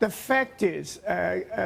The fact is,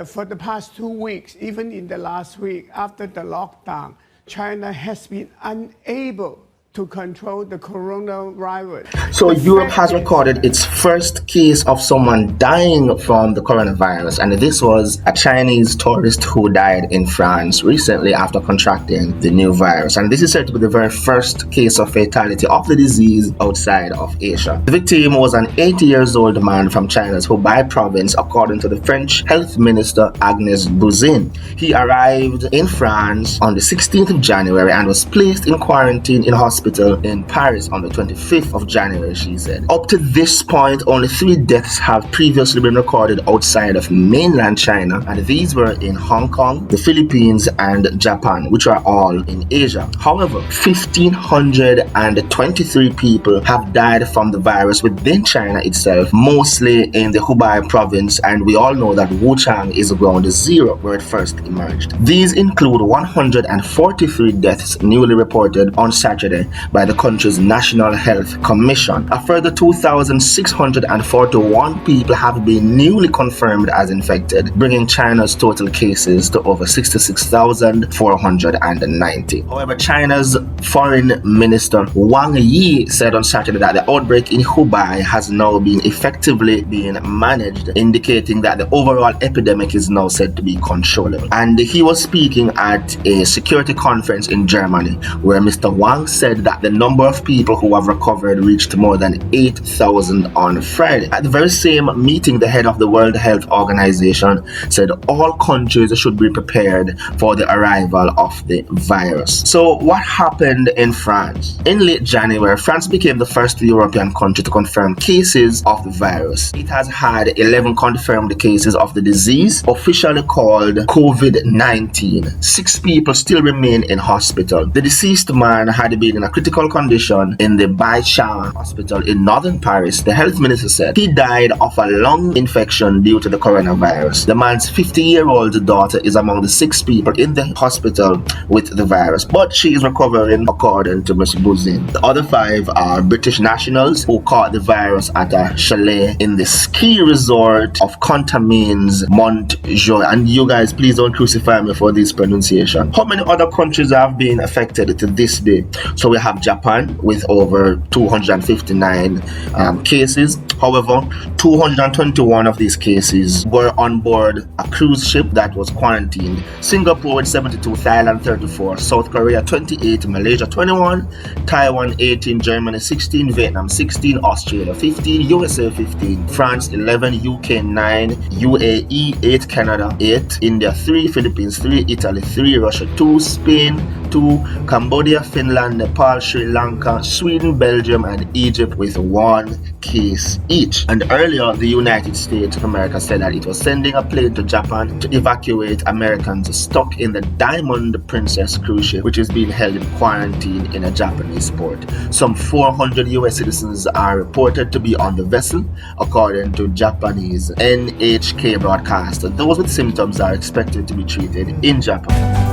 for the past 2 weeks, even in the last week after the lockdown, China has been unable to control the coronavirus. So Europe has recorded its first case of someone dying from the coronavirus, and this was a Chinese tourist who died in France recently after contracting the new virus. And this is said to be the very first case of fatality of the disease outside of Asia. The victim was an 80-year-old man from China's Hubei province, according to the French Health Minister Agnès Buzyn. He arrived in France on the 16th of January and was placed in quarantine in hospital in Paris on the 25th of January, she said. Up to this point, only 3 deaths have previously been recorded outside of mainland China, and these were in Hong Kong, the Philippines, and Japan, which are all in Asia. However, 1,523 people have died from the virus within China itself, mostly in the Hubei province, and we all know that Wuchang is ground zero where it first emerged. These include 143 deaths newly reported on Saturday by the country's National Health Commission. A further 2,641 people have been newly confirmed as infected, bringing China's total cases to over 66,490. However, China's Foreign Minister Wang Yi said on Saturday that the outbreak in Hubei has now been effectively being managed, indicating that the overall epidemic is now said to be controllable. And he was speaking at a security conference in Germany, where Mr. Wang said that the number of people who have recovered reached more than 8,000 on Friday. At the very same meeting, the head of the World Health Organization said all countries should be prepared for the arrival of the virus. So what happened in France? In late January, France became the first European country to confirm cases of the virus. It has had 11 confirmed cases of the disease, officially called COVID-19. 6 people still remain in hospital. The deceased man had been in a critical condition in the Baichan hospital in northern Paris. The health minister said he died of a lung infection due to the coronavirus. The man's 50-year-old daughter is among the 6 people in the hospital with the virus, but she is recovering, according to Ms. Buzyn. The other 5 are British nationals who caught the virus at a chalet in the ski resort of Contamines Montjoie. And you guys, please don't crucify me for this pronunciation. How many other countries have been affected to this day? So we have Japan with over 259 cases. However, 221 of these cases were on board a cruise ship that was quarantined. Singapore with 72, Thailand 34, South Korea 28, Malaysia 21, Taiwan 18, Germany 16, Vietnam 16, Australia 15, USA 15, France 11, UK 9, UAE 8, Canada 8, India 3, Philippines 3, Italy 3, Russia 2, Spain 2, Cambodia, Finland, Nepal, Sri Lanka, Sweden, Belgium, and Egypt with 1 case each. And earlier, the United States of America said that it was sending a plane to Japan to evacuate Americans stuck in the Diamond Princess cruise ship, which is being held in quarantine in a Japanese port. Some 400 US citizens are reported to be on the vessel, according to Japanese NHK broadcast. Those with symptoms are expected to be treated in Japan.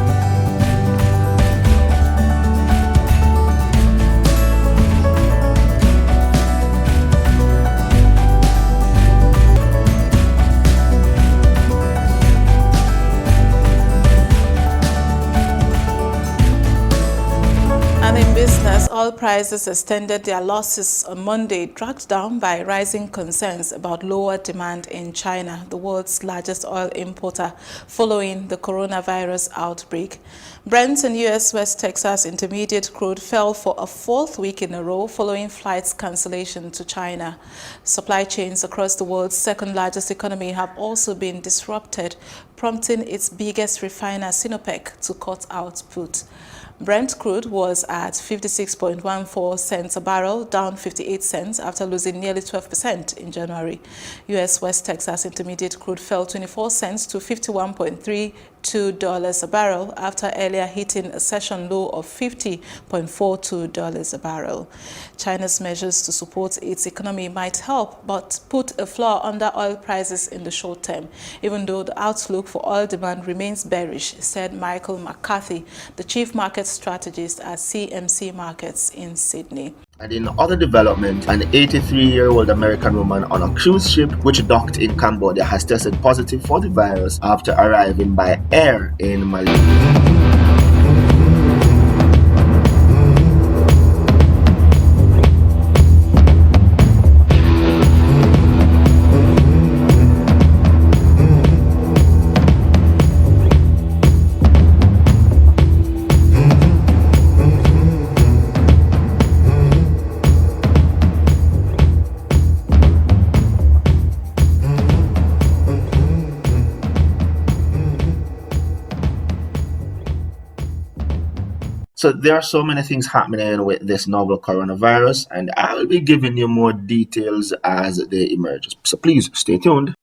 Oil prices extended their losses on Monday, dragged down by rising concerns about lower demand in China, the world's largest oil importer, following the coronavirus outbreak. Brent and U.S. West Texas Intermediate crude fell for a 4th week in a row following flights cancellation to China. Supply chains across the world's second-largest economy have also been disrupted, prompting its biggest refiner, Sinopec, to cut output. Brent crude was at 56.14 cents a barrel, down 58 cents after losing nearly 12% in January. U.S. West Texas Intermediate crude fell 24 cents to $51.32 a barrel after earlier hitting a session low of $50.42 a barrel. China's measures to support its economy might help, but put a floor under oil prices in the short term, even though the outlook for oil demand remains bearish, said Michael McCarthy, the chief market strategist at CMC Markets in Sydney. And in other development, an 83-year-old American woman on a cruise ship which docked in Cambodia has tested positive for the virus after arriving by air in Malaysia. So there are so many things happening with this novel coronavirus, and I will be giving you more details as they emerge. So please stay tuned.